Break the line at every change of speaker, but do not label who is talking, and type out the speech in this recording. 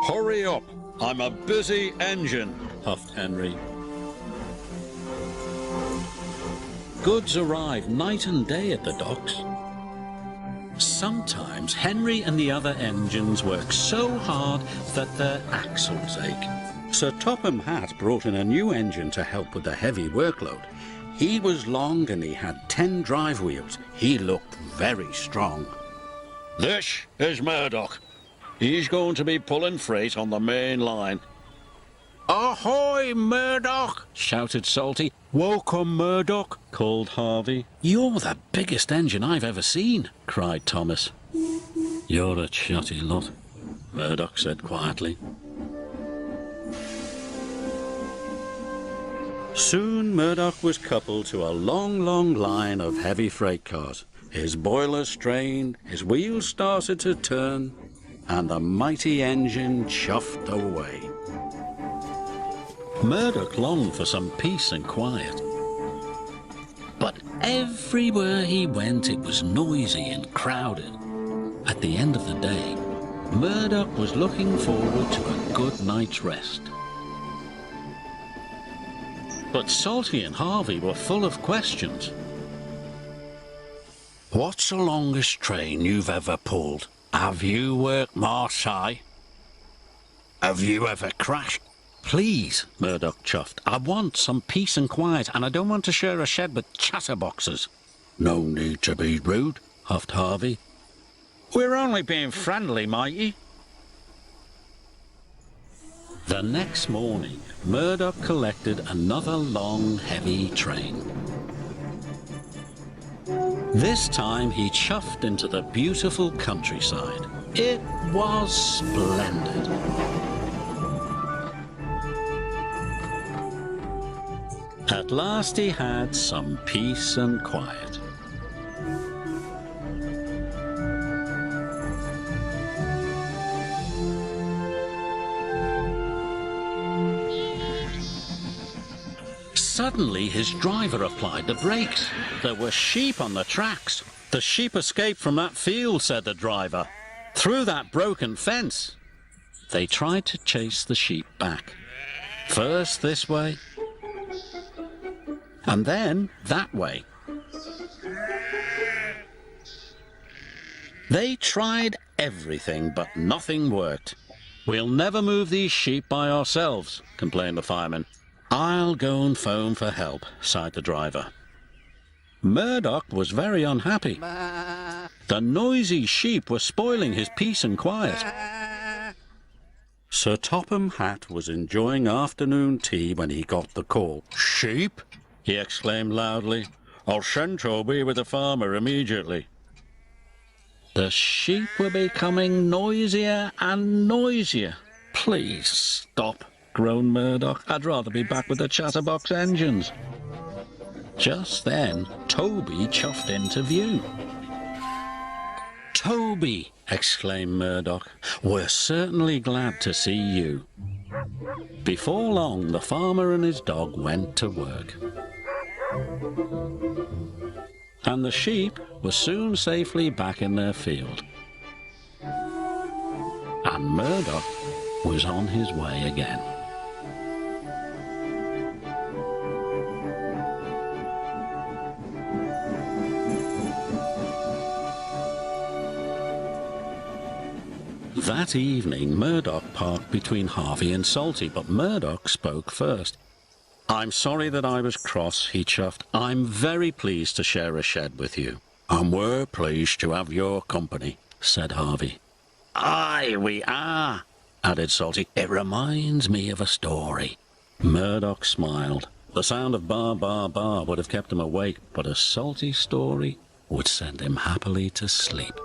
Hurry up, I'm a busy engine, puffed Henry. Goods arrived night and day at the docks. Sometimes Henry and the other engines work so hard that their axles ache. Sir Topham Hatt brought in a new engine to help with the heavy workload. He was long and he had 10 drive wheels. He looked very strong. This is Murdoch. He's going to be pulling freight on the main line. Ahoy, Murdoch! Shouted Salty. Welcome, Murdoch, called Harvey. You're the biggest engine I've ever seen, cried Thomas. You're a chatty lot, Murdoch said quietly. Soon Murdoch was coupled to a long, long line of heavy freight cars. His boiler strained, his wheels started to turn, and the mighty engine chuffed away. Murdoch longed for some peace and quiet. But everywhere he went it was noisy and crowded. At the end of the day, Murdoch was looking forward to a good night's rest. But Salty and Harvey were full of questions. What's the longest train you've ever pulled? Have you worked Marseille? Have you ever crashed? Please, Murdoch chuffed. I want some peace and quiet, and I don't want to share a shed with chatterboxes. No need to be rude, huffed Harvey. We're only being friendly, matey. The next morning, Murdoch collected another long, heavy train. This time he chuffed into the beautiful countryside. It was splendid. At last he had some peace and quiet. Suddenly his driver applied the brakes. There were sheep on the tracks. The sheep escaped from that field, said the driver, through that broken fence. They tried to chase the sheep back. First this way, and then that way. They tried everything, but nothing worked. We'll never move these sheep by ourselves, complained the fireman. I'll go and phone for help, sighed the driver. Murdoch was very unhappy. The noisy sheep were spoiling his peace and quiet. Sir Topham Hatt was enjoying afternoon tea when he got the call. Sheep? He exclaimed loudly. I'll send Toby with the farmer immediately. The sheep were becoming noisier and noisier. Please stop, groaned Murdoch. I'd rather be back with the chatterbox engines. Just then, Toby chuffed into view. Toby, exclaimed Murdoch, we're certainly glad to see you. Before long, the farmer and his dog went to work. And the sheep were soon safely back in their field. And Murdoch was on his way again. That evening, Murdoch parked between Harvey and Salty, but Murdoch spoke first. I'm sorry that I was cross, he chuffed. I'm very pleased to share a shed with you. And we're pleased to have your company, said Harvey. Aye, we are, added Salty. It reminds me of a story. Murdoch smiled. The sound of bar, bar, bar would have kept him awake, but a Salty story would send him happily to sleep.